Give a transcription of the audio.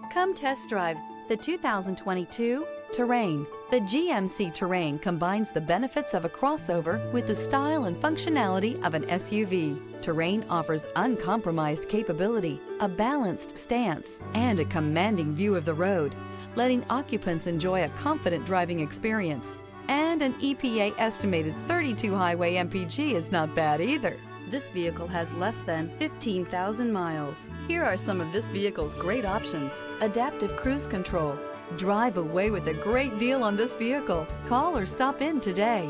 Come test drive the 2022 Terrain. The GMC Terrain combines the benefits of a crossover with the style and functionality of an SUV. Terrain offers uncompromised capability, a balanced stance, and a commanding view of the road, letting occupants enjoy a confident driving experience. And an EPA estimated 32 highway MPG is not bad either. This vehicle has less than 15,000 miles. Here are some of this vehicle's great options: adaptive cruise control. Drive away with a great deal on this vehicle. Call or stop in today.